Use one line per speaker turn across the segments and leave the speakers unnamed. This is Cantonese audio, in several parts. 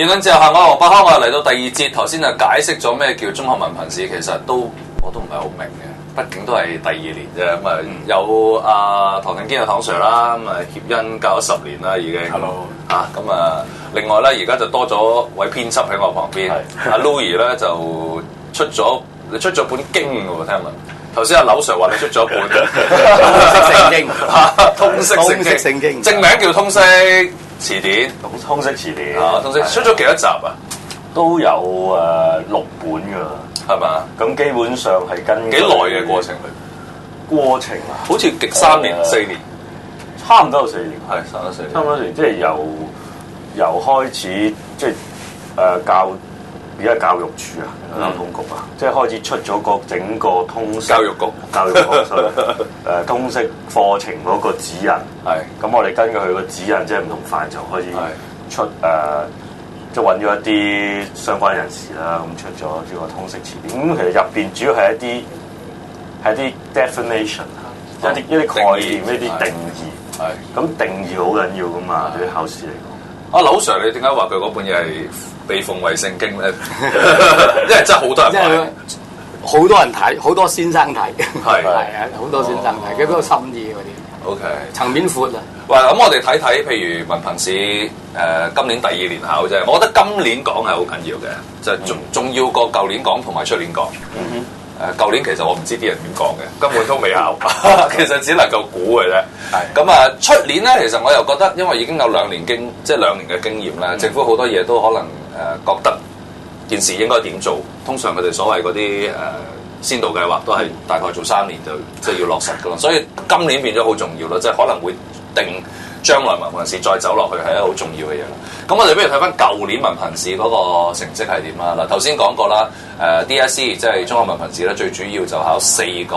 言論自由行，我黃百康啊嚟到第二節，頭先就解釋咗咩叫中學文憑試，其實我都唔係好明嘅，畢竟都係第2年啫。咁啊有唐定堅有唐 Sir 啦，咁啊協恩教咗10年啦已經。
Hello。
咁啊另外咧而家就多咗位編輯喺我旁邊，阿 Louis 咧就出咗本經嘅喎，聽聞。頭先阿柳 Sir 話你出咗本通識聖經，正名叫通識詞典。
通識詞典
通識出咗幾多集啊？
都有6本㗎啦，
係嘛？
咁基本上係跟
幾耐嘅過程嚟？
過程啊，
好似極3年4年，
差唔多有4年，
係差唔多4年，
差唔多4年，即係由開始即係而家教育處啊，交通局啊，即係開始出咗個整個通識
教育局
通識課程嗰個指引，
係
咁我哋根據佢個指引，即係唔同範疇開始出即係揾咗一啲相關人士啦，咁出咗呢個通識詞典。咁其實入邊主要係一啲 definition，一啲概念，一啲定義。係咁定義好緊要噶嘛，對於考試嚟講。
阿柳 Sir，你點解話佢嗰本嘢係被奉為聖經咧？因為真係好多人買，
好多人睇，好多先生睇，
係
啊，好多先生睇，佢嗰個心意嗰啲。
OK，
層面闊啊！
喂，咁我哋睇睇，譬如文憑試今年第2年考啫，我覺得今年講係好緊要嘅，就係仲要過舊年講同埋出年講。舊年其實我唔知啲人點講嘅，根本都未考，其實只能夠估嘅啫。咁啊，出年咧，其實我又覺得，因為已經有2年2年嘅經驗啦，政府好多嘢都可能覺得件事應該點做。通常佢哋所謂嗰啲先導計劃都係大概做3年就即係要落實噶啦，所以今年變咗好重要咯，即係可能會定將來文憑試再走落去係一個好重要嘅嘢。咁我哋不如睇翻舊年文憑試嗰個成績係點啦。嗱，頭先講過啦，DSE 即係中學文憑試咧，最主要就考4個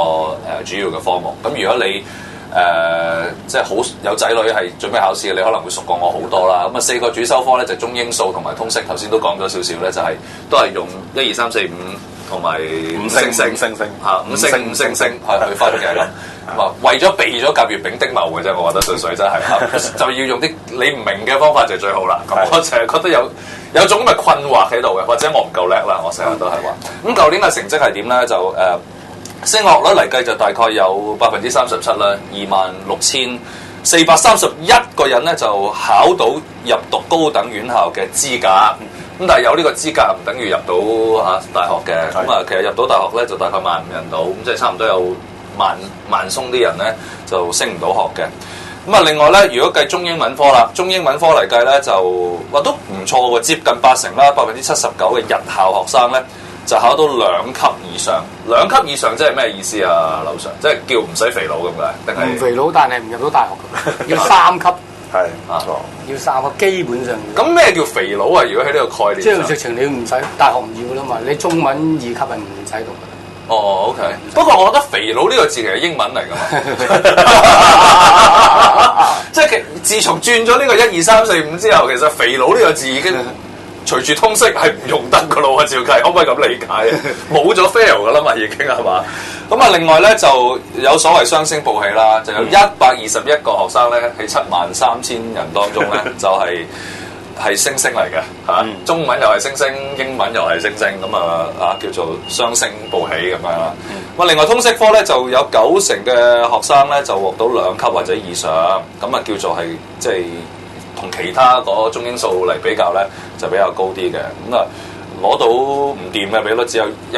主要嘅科目。咁如果你即係好有仔女係準備考試嘅，你可能會熟過我好多啦。咁啊4個主修科咧就中英數同埋通識，頭先都講咗少少咧，就係都係用1、2、3、4、5同埋5星星嚇5星星去分嘅咁。為咗避咗甲乙丙丁戊嘅啫，我覺得純粹真係就要用啲你唔明嘅方法就最好啦。咁我成日覺得有種咁嘅困惑喺度嘅，或者我唔夠叻啦，我成日都係話。咁舊年嘅成績係點咧？就升學率嚟計就大概有37%啦，26,431個人咧就考到入讀高等院校嘅資格。咁但係有呢個資格唔等於入到大學嘅。咁啊，其實入到大學咧就大概15000人到，咁即係差唔多有萬鬆啲人咧就升唔到學嘅。咁啊，另外咧，如果計中英文科啦，中英文科嚟計咧就都唔錯喎，接近80%啦，79%嘅日校學生咧就考到2級以上。2級以上即係咩意思啊，劉 Sir？即係叫唔使肥佬咁解，定係唔
肥佬，但係唔入到大學嘅，要3級。
係
要3級基本上。
咁咩叫肥佬啊？如果喺呢個概念，
即係直情你唔使大學唔要啦嘛，你中文2級係唔使讀嘅。
哦 ，OK。不過我覺得肥佬呢個字其實英文嚟㗎嘛，即係自從轉咗呢個1、2、3、4、5之後，其實肥佬呢個字已經隨住通識係唔用得㗎咯喎，照計可唔可以咁理解？冇咗 fail 㗎啦嘛，已經係嘛？咁啊，另外咧就有所謂雙星報喜啦，就有121個學生咧喺73,000人當中咧就係星星嚟嘅嚇，中文又係星星，英文又係星星，咁叫做雙星報喜咁樣啦。咁另外通識科咧就有90%嘅學生咧就獲到2級或者以上，咁啊叫做係即係同其他嗰中英數嚟比較咧就比較高啲嘅。咁啊攞到唔掂嘅比率只有一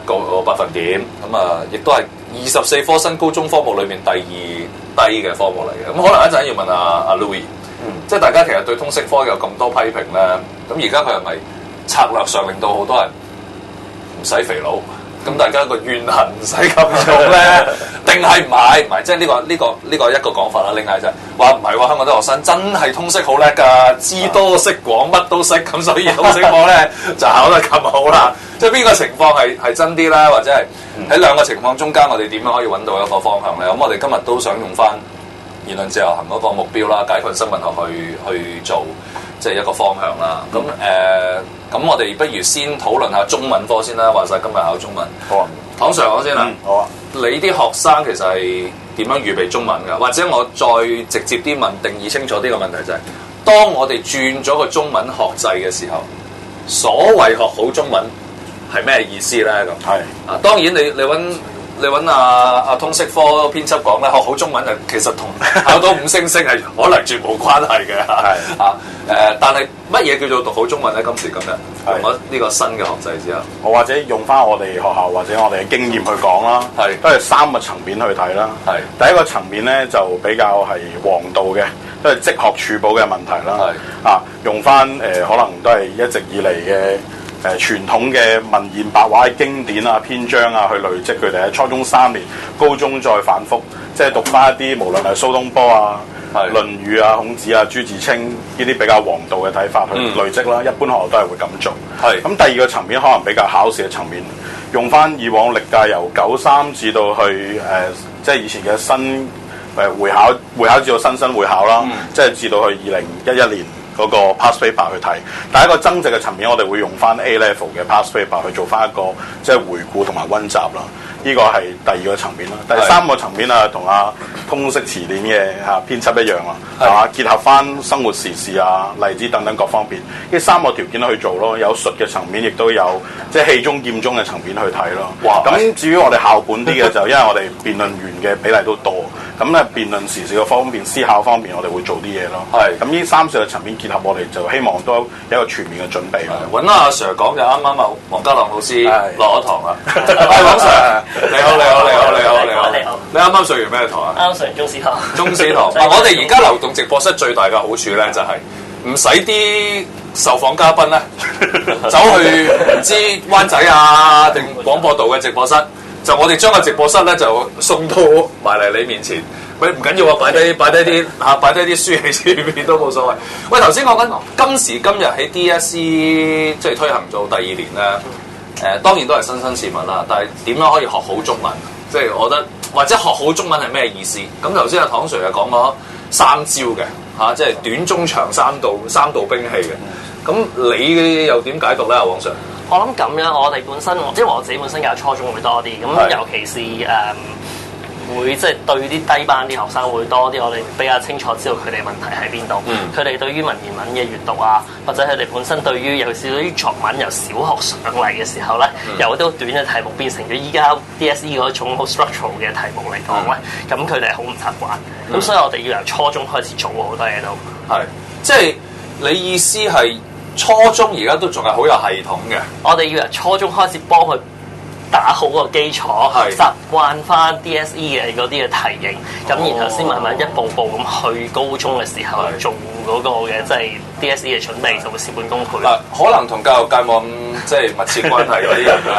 個百分點，咁啊亦都係24科新高中科目裏面第2低嘅科目嚟嘅。咁可能一陣要問阿 Louis。即係大家其實對通識科有咁多批評咧，咁而家佢係咪策略上令到好多人唔使肥佬？咁大家個怨恨唔使咁重咧？定係唔係？即係呢個一個講法啦。另外就係話唔係喎，香港啲學生真係通識好叻㗎，知多識廣，乜都識，咁所以通識科咧就考得咁好啦。即係邊個情況係真啲啦？或者係喺兩個情況中間，我哋點樣可以揾到一個方向咧？咁我哋今日都想用翻言論自由行嗰個目標啦，解困新聞學去做即係一個方向啦。咁我哋不如先討論下中文科先啦。話晒今日考中文，
好啊，
唐 Sir 講先啦。
好啊，
你啲學生其實係點樣預備中文㗎？或者我再直接啲問，定義清楚啲個問題就係當我哋轉咗個中文學制嘅時候，所謂學好中文係咩意思咧？咁係啊，當然你揾阿通識科編輯講咧，學好中文就其實同考到5星星係可能絕無關係嘅。係啊但係乜嘢叫做讀好中文咧？今時今日用咗呢個新嘅學制之後，
我或者用翻我哋學校或者我哋嘅經驗去講啦，都係3個層面去睇啦。第一個層面咧就比較係黃道嘅，都係積學儲寶嘅問題啦。用翻可能都係一直以嚟嘅。傳統嘅文言白話經典啊、篇章啊，去累積佢哋喺初中3年、高中再反覆，即係讀翻一啲無論係蘇東坡啊、論語啊、孔子啊、朱自清呢啲比較黃道嘅睇法去累積啦。一般學校都係會咁做。咁第二個層面可能比較考試嘅層面，用翻以往歷屆由93至到去即係以前嘅新會考至到新生會考啦，即係至到去2011年。嗰個 past paper 去睇，第一個增值嘅層面，我哋會用翻 A level 嘅 past paper 去做翻一個即係回顧同埋溫習啦。呢個係第二個層面啦。第3個層面啊，同通識詞典嘅編輯一樣啦，結合翻生活時事啊、例子等等各方面，呢3個條件去做咯。有術嘅層面，亦都有即係氣中劍中嘅層面去睇咯。咁至於我哋校本啲嘅就因為我哋辯論員嘅比例都多，咁咧辯論時事嘅方面、思考方面，我哋會做啲嘢咯。咁呢3、4個層面結合，我哋就希望都有一個全面嘅準備。
揾阿 Sir 講就啱啱黃家朗老師落咗堂啦。黃 Sir，你好。你啱啱上完咩堂啊？
啱上完中史堂。
中史堂。我哋而家流動直播室最大嘅好處咧，就係唔使啲受訪嘉賓咧走去唔知灣仔啊定廣播道嘅直播室，就我哋將個直播室咧就送到埋嚟你面前。喂，唔緊要啊，擺低啲書喺前面都冇所謂。喂，頭先講緊今時今日喺 DSE 即係推行到第2年咧。當然都係新事物啦，但係點樣可以學好中文？即係我覺得，或者學好中文係咩意思？咁頭先阿唐 Sir 又講咗3招嘅即係短、中、長3道兵器嘅。咁你又點解讀咧，阿黃 Sir？
我諗咁樣，我哋本身，因為我自己本身教初中會多啲，咁尤其是會即係對啲低班啲學生會多啲，我哋比較清楚知道佢哋問題喺邊度。佢哋對於文言文嘅閱讀啊，或者佢哋本身對於尤其是對於作文由小學上嚟嘅時候咧，由啲短嘅題目變成咗依家 DSE 嗰種好 structural 嘅題目嚟講咧，咁佢哋係好唔習慣。咁所以我哋要由初中開始做好多嘢都
係，即係你意思係初中而家都仲係好有系統嘅。
我哋要由初中開始幫佢打好個基礎，習慣翻 DSE 嘅嗰啲嘅題型，咁然後先慢慢一步步咁去高中嘅時候做嗰個嘅即係 DSE 嘅準備，就會事半功倍。
嗱，可能同教育界冇咁即係密切關係嗰啲人咧，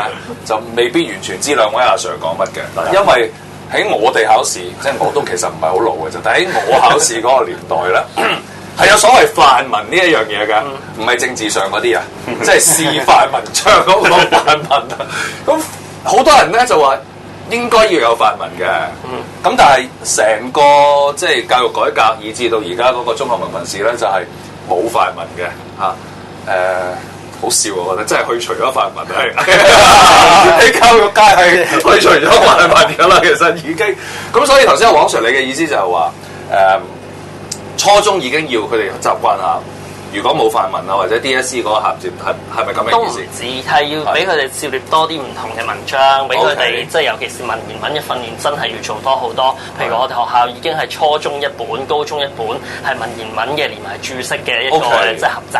就未必完全知兩位阿 Sir 講乜嘅，因為喺我哋考試，即係我都其實唔係好老嘅啫，但喺我考試嗰個年代咧。係有所謂範文呢一樣嘢㗎，唔係政治上嗰啲啊，即係示範文章嗰個範文啊。咁好多人咧就話應該要有範文嘅，咁但係成個即係教育改革，以至到而家嗰個中學文憑試咧就係冇範文嘅嚇。好笑我覺得，真係去除咗範文係喺教育界係去除咗範文㗎啦，其實已經。咁所以頭先阿黃 Sir 你嘅意思就係話初中已經要佢哋習慣下，如果冇範文啊或者 DSE 嗰個銜接係咪咁嘅意思？
都唔止係要俾佢哋涉獵多啲唔同嘅文章，俾佢哋即係尤其是文言文嘅訓練，真係要做多好多。譬如我哋學校已經係初中一本、高中一本係文言文嘅，連埋注釋嘅一個即係合集。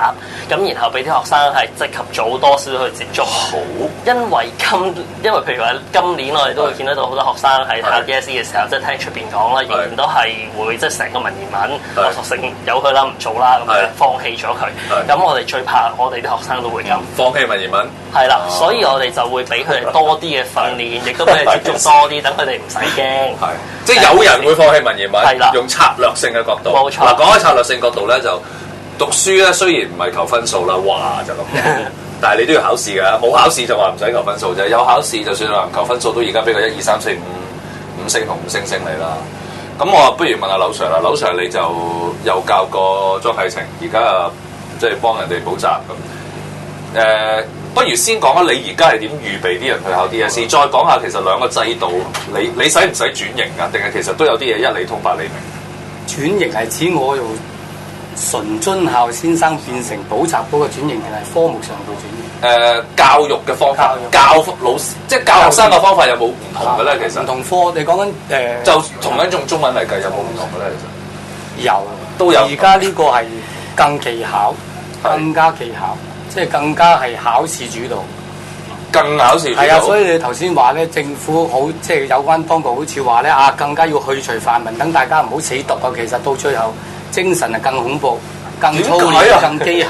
咁然後俾啲學生係即及早多少去接觸。好，因為譬如話今年我哋都會見得到好多學生喺考 DSE 嘅時候，即係聽出邊講啦，仍然都係會即係成個文言文我索性由佢啦，唔做啦，咁放棄咗佢。咁我哋最怕我哋啲學生都會咁
放棄文言文。
係啦，所以我哋就會俾佢哋多啲嘅訓練，亦都俾佢接觸多啲，等佢哋唔使驚。係，
即係有人會放棄文言文，用策略性嘅角度。
冇錯。
嗱，講開策略性角度咧，就讀書咧，雖然唔係求分數啦，哇就咁，但係你都要考試㗎。冇考試就話唔使求分數啫，有考試就算話唔求分數，都而家俾佢1、2、3、4、5星同5星星你啦。咁我不如問下劉 Sir 啦，劉 Sir 你就又教過莊啟程，而家即係幫人哋補習咁。不如先講下你而家係點預備啲人去考 DSE，再講下其實兩個制度，你使唔使轉型㗎？定係其實都有啲嘢一理通百理明？
轉型係指我用純津校先生變成補習嗰個轉型，定係科目上嘅轉型？
教育嘅方法，教老師即係教學生嘅方法有冇唔同嘅咧？其實
唔同科，你講緊
就同樣用中文嚟計有冇唔同嘅咧？其實
有
都有。
而家呢個係更技巧，更加技巧，即係更加係考試主導。
更考試
係啊，所以你頭先話咧，政府好即係有關當局好似話咧更加要去除範文，等大家唔好死讀啊！其實到最後精神係更恐怖、更粗劣、更機械。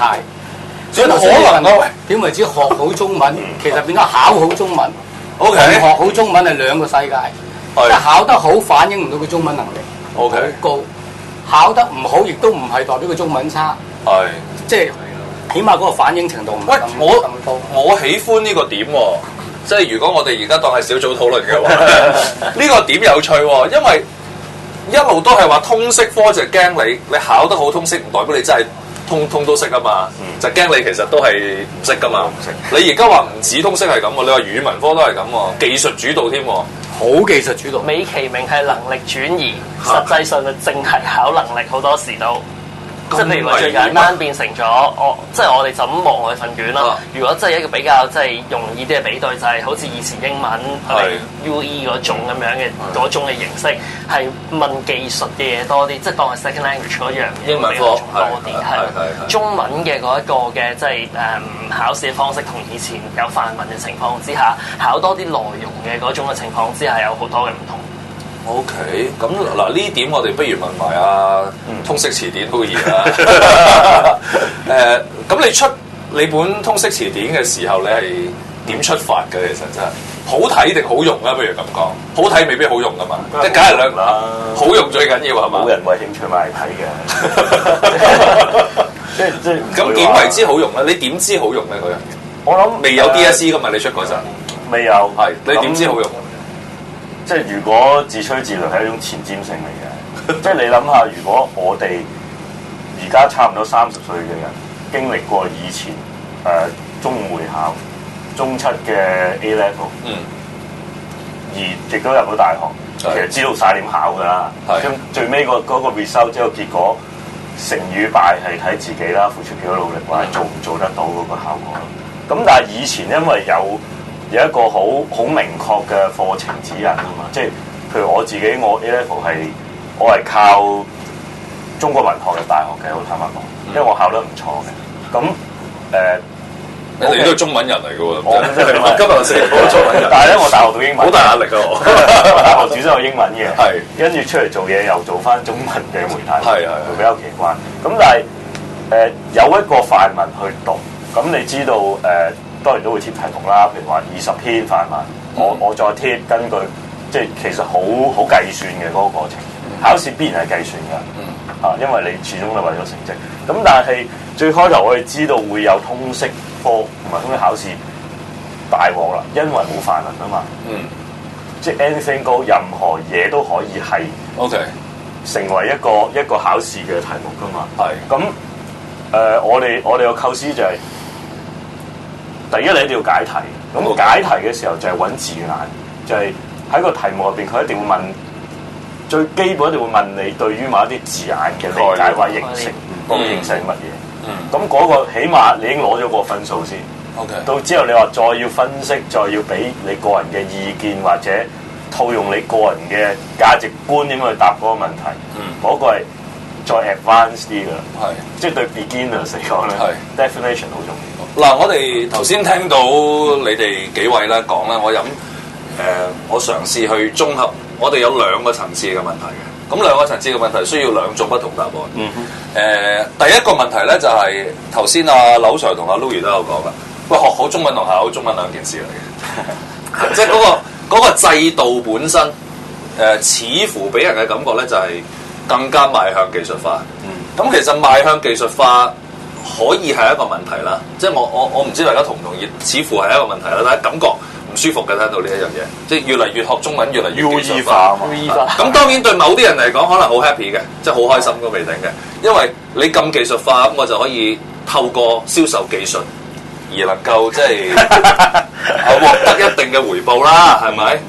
所以可能點為之學好中文，其實變咗考好中文。
OK，
學好中文係兩個世界。即係考得好反映唔到佢中文能力。
OK，
好高。考得唔好，亦都唔係代表佢中文差。
係，
即係。起碼嗰個反應程度唔係咁高。
我喜歡呢個點喎，即係如果我哋而家當係小組討論嘅話，呢個點有趣喎，因為一路都係話通識科就驚你考得好通識，唔代表你真係通都識啊嘛，就驚你其實都係唔識噶嘛。你而家話唔止通識係咁喎，你話語文科都係咁喎，技術主導添喎，
好技術主導。
美其名係能力轉移，實際上就淨係考能力，好多時都。即係譬如話最簡單變成咗，即係我哋就咁望佢份卷啦。如果真係一個比較即係容易啲嘅比對，就係好似以前英文係 UE 嗰種咁樣嘅嗰種嘅形式，係問技術嘅嘢多啲，即係當係 second language 嗰樣
英文科
多啲。係中文嘅嗰一個嘅即係考試嘅方式，同以前有範文嘅情況之下，考多啲內容嘅嗰種嘅情況之下，有好多嘅唔同。
OK，咁嗱呢點我哋不如問埋通識詞典好易啦。咁你出你本通識詞典嘅時候，你係點出發嘅？其實真係好睇定好用啊？不如咁講，好睇未必好用噶嘛，即係梗係兩啦。好用最緊要係嘛？
冇人為興趣買嚟睇嘅。即
咁點為之好用咧？你點知好用咧？嗰樣嘢
我諗
未有 DSE 噶嘛？你出嗰陣
未有，
係你點知好用？
即係如果自吹自擂係一種前瞻性嚟嘅，即係你諗下，如果我哋而家差唔多30歲嘅人經歷過以前中五會考、中七嘅 A level，而亦都入到大學，其實知道晒點考㗎啦。咁最尾嗰個 result 即係個結果，成與敗係睇自己啦，付出幾多努力，或者做唔做得到嗰個效果咯。咁但係以前因為有一個好明確嘅課程指引啊嘛，即係譬如我自己我 A level 我係靠中國文學嘅大學嘅，好坦白講，因為我考得唔錯嘅。咁
你都係中文人嚟嘅喎，
我今日寫好中文人，但係咧我大學讀英文，
好大壓力啊！我
大學主修有英文嘅，係跟住出嚟做嘢又做翻中文嘅媒體，係比較奇怪。咁但係有一個範文去讀，咁你知道當然都會貼題目啦，譬如話20篇範文，我再貼根據，即係其實好計算嘅嗰個過程。考試必然係計算㗎，因為你始終係為咗成績。咁但係最開頭我哋知道會有通識科同埋通識考試，大鑊啦，因為冇範文啊嘛。即係 anything go， 任何嘢都可以係
OK
成為一個考試嘅題目㗎嘛。係咁我哋個構思就係。第一，你一定要解題。咁解題嘅時候就係揾字眼，就係喺個題目入邊，佢一定會問最基本，一定會問你對於某一啲字眼嘅理解或者認識，嗰個認識係乜嘢。咁嗰個起碼你已經攞咗個分數先。OK。到之後你話再要分析，再要俾你個人嘅意見，或者套用你個人嘅價值觀點去答嗰個問題。嗰個係再 advanced 啲㗎。係。即係對 beginners 嚟講咧，definition 好重要。
嗱，我哋頭先聽到你哋幾位咧講啦，我嘗試去綜合，我哋有2個層次嘅問題嘅。咁2個層次嘅問題需要2種不同答案。第一個問題咧就係頭先阿劉 Sir 同阿 Louis 都有講啦，喂，學好中文同考好中文兩件事嚟嘅，即係嗰個制度本身，似乎俾人嘅感覺咧就係更加邁向技術化。咁其實邁向技術化可以係一個問題啦，即係我唔知大家同唔同意，似乎係一個問題啦，但係感覺唔舒服嘅，聽到呢一樣嘢，即係越嚟越學中文越嚟越技術化。咁當然對某啲人嚟講可能好 happy 嘅，即係好開心都未定嘅，因為你咁技術化，咁我就可以透過銷售技術而能夠即係獲得一定嘅回報啦，係咪？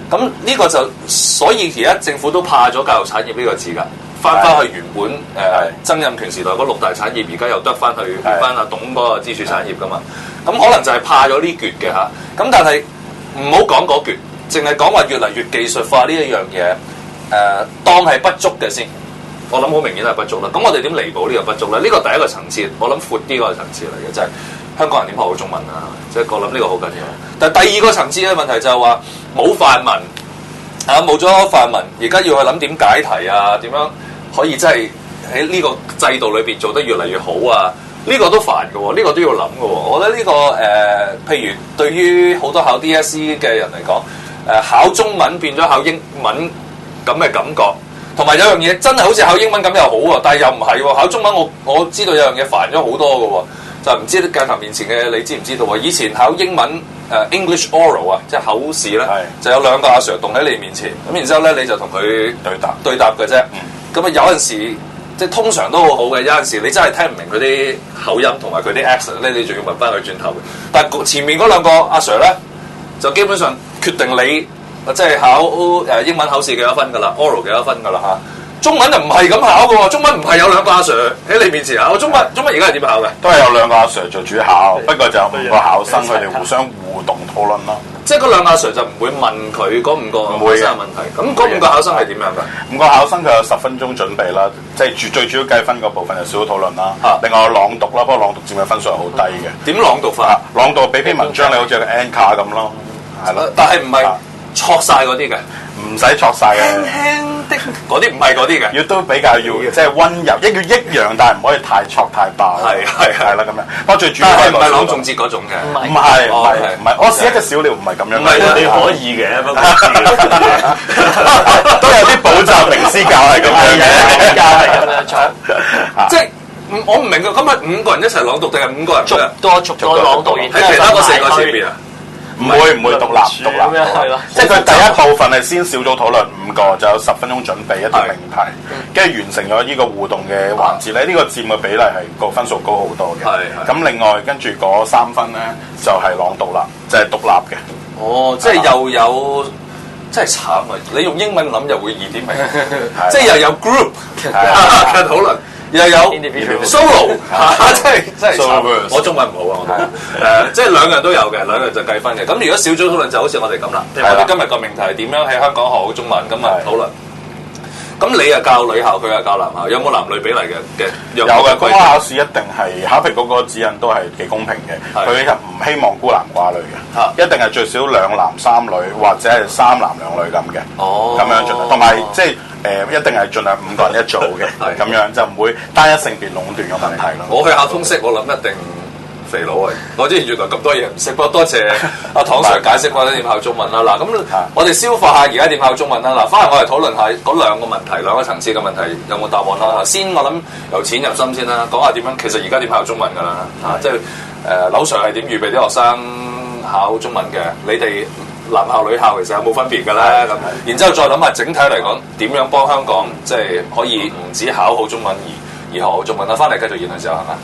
咁呢個就所以而家政府都怕咗教育產業呢個字㗎。翻去原本曾蔭權時代嗰六大產業，而家又得翻去變翻阿董嗰個支柱產業噶嘛。咁可能就係怕咗呢橛嘅嚇。咁但係唔好講嗰橛，淨係講話越嚟越技術化呢一樣嘢，當係不足嘅先。我諗好明顯係不足啦。咁我哋點彌補呢個不足咧？呢個第一個層次，我諗闊啲嗰個層次嚟嘅，就係香港人點學好中文啊？即係我諗呢個好緊要。但係第二個層次嘅問題就係話冇範文啊，冇咗範文，而家要去諗點解題啊？點樣可以真係喺呢個制度裏邊做得越嚟越好啊？呢個都煩嘅喎，呢個都要諗嘅喎。我覺得呢個譬如對於好多考 DSE 嘅人嚟講，考中文變咗考英文咁嘅感覺。同埋有樣嘢真係好似考英文咁又好喎，但係又唔係喎。考中文我知道有樣嘢煩咗好多嘅喎，就唔知鏡頭面前嘅你知唔知道喎？以前考英文English oral 啊，即係口試咧，就有兩個阿 Sir 棟喺你面前，咁然之後咧你就同佢對答嘅啫。咁啊有陣時即係通常都好好嘅，有陣時你真係聽唔明佢啲口音同埋佢啲 accent 咧，你仲要問翻佢轉頭嘅。但係前面嗰兩個阿 Sir 咧，就基本上決定你。即係考英文考試幾多分㗎啦 ，oral 幾多分㗎啦嚇。中文就唔係咁考嘅喎，中文唔係有兩個阿 Sir 喺你面前考。中文而家係點考嘅？都係有兩個阿 Sir 做主考，不過就有5個考生，佢哋互相互動討論咯。即係嗰兩個阿 Sir 就唔會問佢嗰5個考生嘅問題。咁嗰5個考生係點樣㗎？5個考生佢有10分鐘準備啦，即係最主要計分嗰部分就少討論啦。另外有朗讀啦，不過朗讀佔嘅分數係好低嘅。點朗讀法？朗讀俾篇文章你好似個 anchor 咁咯，係咯。但係唔係。錯晒嗰啲嘅，唔使錯晒嘅，輕輕的嗰啲唔係嗰啲嘅，要都比較要即係溫柔，要抑揚，但係唔可以太錯太爆。係啦咁樣。不過最主要係唔係朗誦節嗰種嘅，唔係，我試一隻小調唔係咁樣。唔係你可以嘅，不過都有啲補習名師教係咁樣嘅，教係咁樣做，即係。我唔明㗎，咁係5個人一齊朗讀定係5個人逐個朗讀？喺其他嗰4個前邊啊？唔會獨立，係咯。即係佢第一部分係先小組討論5個，就有10分鐘準備一啲命題，跟住完成咗呢個互動嘅環節咧。呢個佔嘅比例係個分數高好多嘅。咁另外跟住嗰3分咧就係朗讀啦，就係獨立嘅。哦，即係又有，真係慘啊！你用英文諗又會易啲明，即係又有 group 嘅討論。又有 solo 真係慘，我中文唔好啊！即係2個人都有嘅，2個人就計分嘅。咁如果小組討論就好似我哋咁啦，我哋今日個命題係點樣喺香港學好中文咁啊討論。咁你又教女校，佢又教男校，有冇男女比例嘅？有嘅，公開考試一定係考評局個指引都係幾公平嘅，佢唔希望孤男寡女嘅，一定係最少2男3女或者係3男2女咁嘅。哦，咁樣盡量，同埋即係。一定係盡量5個人一組嘅，咁樣就唔會單一性別壟斷嘅問題咯。我去考通識，我諗一定肥佬啊！我之前原來咁多嘢唔識，不過多謝阿唐 Sir 解釋翻點考中文啦。嗱，咁我哋消化下而家點考中文啦。嗱，翻嚟我哋討論下嗰2個問題，2個層次嘅問題有冇答案啦？先我諗由淺入深先啦，講下點樣。其實而家點考中文㗎啦？即係劉 Sir 係點預備啲學生考中文嘅？你哋男校女校其實有冇分別㗎咧？咁，然之後再諗下整體嚟講點樣幫香港即係可以唔止考好中文而學好中文啦。翻嚟繼續研究時候係嘛？